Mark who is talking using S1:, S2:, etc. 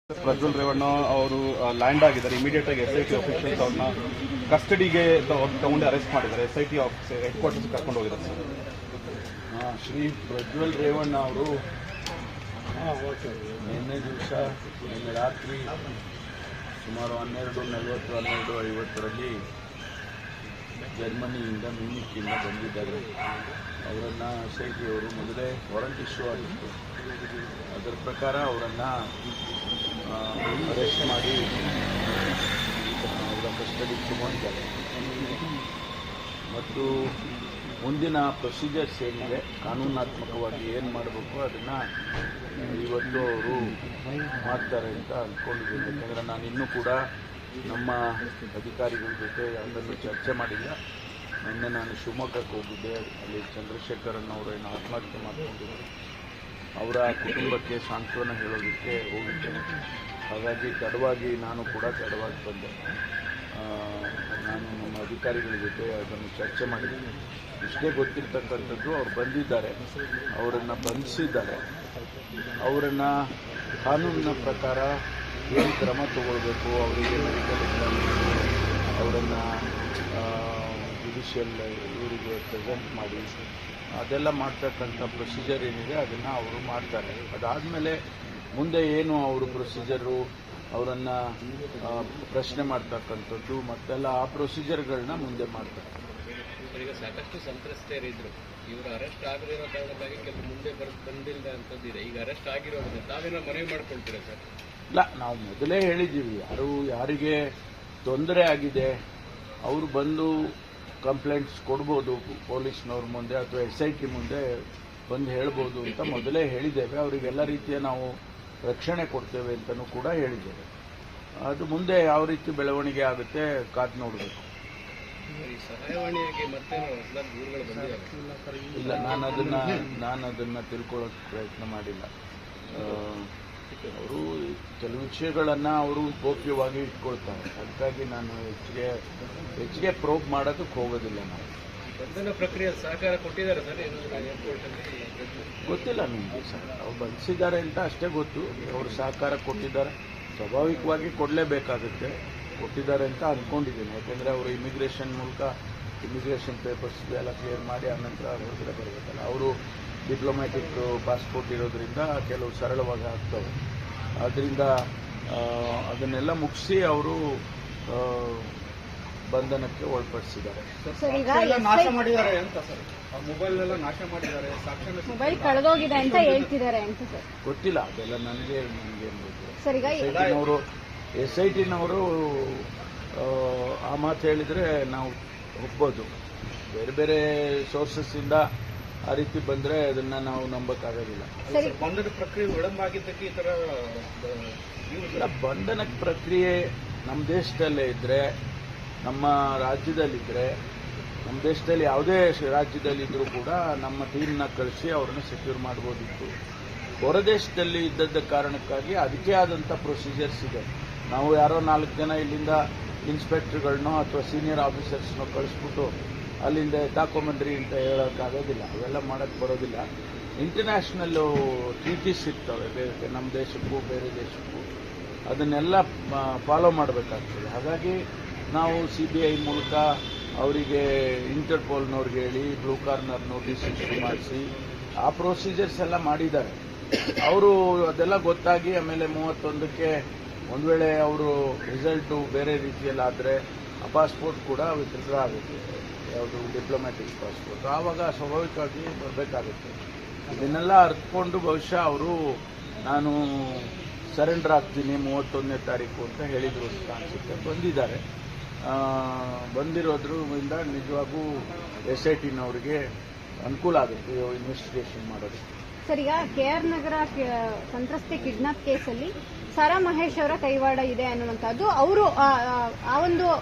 S1: ಪ್ರಜ್ವಲ್ ರೇವಣ್ಣ ಅವರು ಲ್ಯಾಂಡ್ ಆಗಿದ್ದಾರೆ. ಇಮಿಡಿಯೇಟ್ ಆಗಿ SIT ಆಫೀಷಿಯಲ್ಸ್ ಅವ್ರನ್ನ ಕಸ್ಟಡಿಗೆ ತಗೊಂಡು ಅರೆಸ್ಟ್ ಮಾಡಿದ್ದಾರೆ. SIT ಹೆಡ್ ಕ್ವಾರ್ಟರ್ಸ್ ಕರ್ಕೊಂಡು ಹೋಗಿದ್ದಾರೆ ಸರ್.
S2: ಶ್ರೀ ಪ್ರಜ್ವಲ್ ರೇವಣ್ಣ ಅವರು ನಿನ್ನೆ ದಿವಸ ನಿನ್ನೆ ರಾತ್ರಿ ಸುಮಾರು 12:40-12:50 ಜರ್ಮನಿಯಿಂದ ಮ್ಯೂನಿಕ್ಕಿಂದ ಬಂದಿದ್ದಾರೆ. ಅವರನ್ನು SIT ಅವರು ಮೊದಲೇ ವಾರಂಟ್ ಇಶ್ಯೂ ಆಗಿತ್ತು. ಅದರ ಪ್ರಕಾರ ಅವರನ್ನು ಅರೆಸ್ಟ್ ಮಾಡಿ ಅವರ ಕಸ್ಟಡಿಗೆ ತಗೊಂಡಿದ್ದಾರೆ ಮತ್ತು ಮುಂದಿನ ಪ್ರೊಸೀಜರ್ಸ್ ಏನಿದೆ, ಕಾನೂನಾತ್ಮಕವಾಗಿ ಏನು ಮಾಡಬೇಕು ಅದನ್ನು ಇವತ್ತು ಅವರು ಮಾಡ್ತಾರೆ ಅಂತ ಅಂದ್ಕೊಂಡಿದ್ದೀನಿ. ಯಾಕಂದರೆ ನಾನು ಇನ್ನೂ ಕೂಡ ನಮ್ಮ ಅಧಿಕಾರಿಗಳ ಜೊತೆ ಯಾವುದನ್ನು ಚರ್ಚೆ ಮಾಡಿಲ್ಲ. ನಿನ್ನೆ ನಾನು ಶಿವಮೊಗ್ಗಕ್ಕೆ ಹೋಗಿದ್ದೆ. ಅಲ್ಲಿ ಚಂದ್ರಶೇಖರನ್ ಅವರೇನು ಆತ್ಮಹತ್ಯೆ ಮಾಡಿಕೊಂಡಿದ್ದರು, ಅವರ ಕುಟುಂಬಕ್ಕೆ ಸಾಂತ್ವನ ಹೇಳೋದಕ್ಕೆ ಹೋಗಿದ್ದೇನೆ. ಹಾಗಾಗಿ ನಾನು ಕೂಡ ತಡವಾಗಿ ಬಂದೆ. ನಾನು ನಮ್ಮ ಅಧಿಕಾರಿಗಳ ಜೊತೆ ಅದನ್ನು ಚರ್ಚೆ ಮಾಡಿದ್ದೀನಿ. ಇಷ್ಟೇ ಗೊತ್ತಿರ್ತಕ್ಕಂಥದ್ದು, ಅವ್ರು ಬಂದಿದ್ದಾರೆ, ಅವರನ್ನು ಬಂಧಿಸಿದ್ದಾರೆ. ಅವರನ್ನು ಕಾನೂನಿನ ಪ್ರಕಾರ ಏನು ಕ್ರಮ ತಗೊಳ್ಬೇಕು, ಅವರಿಗೆ ಮೆಡಿಕಲ್ ಎಕ್ಸಾಮಿನೇಷನ್, ಅವರನ್ನು ಜುಡಿಷಿಯಲ್ ಇವರಿಗೆ ಪ್ರೆಸೆಂಟ್ ಮಾಡಿ ಅದೆಲ್ಲ ಮಾಡ್ತಕ್ಕಂಥ ಪ್ರೊಸೀಜರ್ ಏನಿದೆ ಅದನ್ನು ಅವರು ಮಾಡ್ತಾರೆ. ಅದಾದಮೇಲೆ ಮುಂದೆ ಏನು ಅವರು ಪ್ರೊಸೀಜರು, ಅವರನ್ನು ಪ್ರಶ್ನೆ ಮಾಡ್ತಕ್ಕಂಥದ್ದು ಮತ್ತೆಲ್ಲ ಆ ಪ್ರೊಸೀಜರ್ಗಳನ್ನ ಮುಂದೆ ಮಾಡ್ತಾರೆ.
S3: ಈಗ ಸಾಕಷ್ಟು ಸಂತ್ರಸ್ತೆಯರಿದ್ರು, ಇವರು ಅರೆಸ್ಟ್ ಆಗದಿರೋ ಕಾರಣಕ್ಕಾಗಿ ಕೆಲವು ಮುಂದೆ ಬಂದಿಲ್ಲ ಅಂತಂದಿದೆ. ಈಗ ಅರೆಸ್ಟ್ ಆಗಿರೋದ್ರಿಂದ ತಾವೇನೋ ಮನವಿ ಮಾಡ್ಕೊಳ್ತೀರಾ ಸರ್?
S2: ಇಲ್ಲ, ನಾವು ಮೊದಲೇ ಹೇಳಿದ್ದೀವಿ, ಯಾರಿಗೆ ತೊಂದರೆ ಆಗಿದೆ ಅವರು ಬಂದು ಕಂಪ್ಲೇಂಟ್ಸ್ ಕೊಡ್ಬೋದು ಪೊಲೀಸ್ನವ್ರ ಮುಂದೆ ಅಥವಾ SIT ಮುಂದೆ ಬಂದು ಹೇಳ್ಬೋದು ಅಂತ ಮೊದಲೇ ಹೇಳಿದ್ದೇವೆ. ಅವರಿಗೆಲ್ಲ ರೀತಿಯ ನಾವು ರಕ್ಷಣೆ ಕೊಡ್ತೇವೆ ಅಂತಲೂ ಕೂಡ ಹೇಳಿದ್ದೇವೆ. ಅದು ಮುಂದೆ ಯಾವ ರೀತಿ ಬೆಳವಣಿಗೆ ಆಗುತ್ತೆ ಕಾದು ನೋಡಬೇಕು.
S3: ಸಹಾಯವಾಣಿಗೆ ಮತ್ತೆ ದೂರುಗಳು ಬಂದಿದೆ?
S2: ಇಲ್ಲ, ನಾನು ಅದನ್ನು ತಿಳ್ಕೊಳ್ಳೋಕೆ ಪ್ರಯತ್ನ ಮಾಡಿಲ್ಲ. ಅವರು ಕೆಲವು ವಿಷಯಗಳನ್ನು ಅವರು ಗೌಪ್ಯವಾಗಿ ಇಟ್ಕೊಳ್ತಾರೆ. ಅದಕ್ಕಾಗಿ ನಾನು ಹೆಚ್ಚಿಗೆ ಪ್ರೋಬ್ ಮಾಡೋದಕ್ಕೆ ಹೋಗೋದಿಲ್ಲ. ನಾವು
S3: ಬಂಧನ ಪ್ರಕ್ರಿಯೆ ಸಹಕಾರ ಕೊಟ್ಟಿದ್ದಾರೆ ಸರ್?
S2: ಗೊತ್ತಿಲ್ಲ ನಿಮಗೆ ಸರ್, ಅವ್ರು ಬಂಧಿಸಿದ್ದಾರೆ ಅಂತ ಅಷ್ಟೇ ಗೊತ್ತು. ಅವರು ಸಹಕಾರ ಕೊಟ್ಟಿದ್ದಾರೆ, ಸ್ವಾಭಾವಿಕವಾಗಿ ಕೊಡಲೇಬೇಕಾಗುತ್ತೆ. ಕೊಟ್ಟಿದ್ದಾರೆ ಅಂತ ಅಂದ್ಕೊಂಡಿದ್ದೀನಿ. ಯಾಕೆಂದರೆ ಅವರು ಇಮಿಗ್ರೇಷನ್ ಪೇಪರ್ಸ್ ಎಲ್ಲ ಕ್ಲಿಯರ್ ಮಾಡಿ ಆನಂತರ ಹೊರಗಡೆ ಬರಬೇಕಲ್ಲ. ಅವರು ಡಿಪ್ಲೊಮ್ಯಾಟಿಕ್ ಪಾಸ್ಪೋರ್ಟ್ ಇರೋದ್ರಿಂದ ಕೆಲವು ಸರಳವಾಗಿ ಆಗ್ತವೆ. ಆದ್ದರಿಂದ ಅದನ್ನೆಲ್ಲ ಮುಗಿಸಿ ಅವರು ಬಂಧನಕ್ಕೆ ಒಳಪಡಿಸಿದ್ದಾರೆ.
S1: ನಾಶ ಮಾಡಿದ್ದಾರೆ ಅಂತ ಸರ್, ಮೊಬೈಲ್ ಎಲ್ಲ ನಾಶ ಮಾಡಿದ್ದಾರೆ,
S4: ಮೊಬೈಲ್ ಕಳೆದೋಗಿದೆ ಅಂತ ಹೇಳ್ತಿದ್ದಾರೆ ಅಂತ ಸರ್.
S2: ಗೊತ್ತಿಲ್ಲ, ಅದೆಲ್ಲ ನನಗೇನು ಗೊತ್ತಿಲ್ಲ. SITನವರು ಆ ಮಾತು ಹೇಳಿದರೆ ನಾವು ಒಪ್ಬೋದು. ಬೇರೆ ಬೇರೆ ಸೋರ್ಸಸ್ಸಿಂದ ಆ ರೀತಿ ಬಂದರೆ ಅದನ್ನು ನಾವು ನಂಬಕ್ಕಾಗೋದಿಲ್ಲ.
S3: ಬಂಧನ ಪ್ರಕ್ರಿಯೆ ವಿಳಂಬ ಆಗಿದ್ದಕ್ಕೆ ಈ ಥರ
S2: ಬಂಧನ ಪ್ರಕ್ರಿಯೆ ನಮ್ಮ ದೇಶದಲ್ಲೇ ಇದ್ದರೆ, ನಮ್ಮ ರಾಜ್ಯದಲ್ಲಿದ್ದರೆ, ನಮ್ಮ ದೇಶದಲ್ಲಿ ಯಾವುದೇ ರಾಜ್ಯದಲ್ಲಿದ್ದರೂ ಕೂಡ ನಮ್ಮ ಟೀಮ್ನ ಕಳಿಸಿ ಅವ್ರನ್ನ ಸೆಕ್ಯೂರ್ ಮಾಡ್ಬೋದಿತ್ತು. ಹೊರ ದೇಶದಲ್ಲಿ ಇದ್ದದ್ದ ಕಾರಣಕ್ಕಾಗಿ ಅದಕ್ಕೆ ಆದಂಥ ಪ್ರೊಸೀಜರ್ಸ್ ಇದೆ. ನಾವು ಯಾರೋ 4 ಜನ ಇಲ್ಲಿಂದ ಇನ್ಸ್ಪೆಕ್ಟರ್ಗಳನ್ನೋ ಅಥವಾ ಸೀನಿಯರ್ ಆಫೀಸರ್ಸ್ನೋ ಕಳಿಸ್ಬಿಟ್ಟು ಅಲ್ಲಿಂದ ತಾಕೊಂಬಂದ್ರಿ ಅಂತ ಹೇಳೋಕ್ಕಾಗೋದಿಲ್ಲ. ಅವೆಲ್ಲ ಮಾಡೋಕ್ಕೆ ಬರೋದಿಲ್ಲ. ಇಂಟರ್ನ್ಯಾಷನಲ್ಲು ಟ್ರೀಟೀಸ್ ಇರ್ತವೆ ಬೇರೆ ನಮ್ಮ ದೇಶಕ್ಕೂ ಬೇರೆ ದೇಶಕ್ಕೂ, ಅದನ್ನೆಲ್ಲ ಫಾಲೋ ಮಾಡಬೇಕಾಗ್ತದೆ. ಹಾಗಾಗಿ ನಾವು CBI ಮೂಲಕ ಅವರಿಗೆ ಇಂಟರ್ಪೋಲ್ನವ್ರಿಗೆ ಹೇಳಿ ಬ್ಲೂ ಕಾರ್ನರ್ ನೋಟಿಸ್ ಇಶ್ಯೂ ಮಾಡಿಸಿ ಆ ಪ್ರೊಸೀಜರ್ಸ್ ಎಲ್ಲ ಮಾಡಿದ್ದಾರೆ. ಅವರು ಅದೆಲ್ಲ ಗೊತ್ತಾಗಿ ಆಮೇಲೆ 31ಕ್ಕೆ ಒಂದು ವೇಳೆ ಅವರು ರಿಸಲ್ಟು ಬೇರೆ ರೀತಿಯಲ್ಲಾದರೆ ಆ ಪಾಸ್ಪೋರ್ಟ್ ಕೂಡ ವಿತ್ಡ್ರಾ ಆಗುತ್ತೆ, ಯಾವುದು ಡಿಪ್ಲೊಮ್ಯಾಟಿಕ್ ಪಾಸ್ಪೋರ್ಟ್. ಆವಾಗ ಸ್ವಾಭಾವಿಕವಾಗಿ ಬರಬೇಕಾಗುತ್ತೆ. ಇದನ್ನೆಲ್ಲ ಅರ್ಥಕೊಂಡು ಬಹುಶಃ ಅವರು ನಾನು ಸರೆಂಡರ್ ಆಗ್ತೀನಿ 31ನೇ ತಾರೀಕು ಅಂತ ಹೇಳಿದರು ಅಂತ ಅನಿಸುತ್ತೆ. ಬಂದಿದ್ದಾರೆ. ಬಂದಿರೋದ್ರಿಂದ ನಿಜವಾಗೂ SITನವರಿಗೆ ಅನುಕೂಲ ಆಗುತ್ತೆ ಇನ್ವೆಸ್ಟಿಗೇಷನ್ ಮಾಡೋದಕ್ಕೆ.
S4: ಸರ್, ಈಗ KR ನಗರ ಸಂತ್ರಸ್ತೆ ಕಿಡ್ನಾಪ್ ಕೇಸಲ್ಲಿ ಸಾರಾ ಮಹೇಶ್ ಅವರ ಕೈವಾಡ ಇದೆ ಅನ್ನುವಂಥದ್ದು ಅವರು ಆ ಒಂದು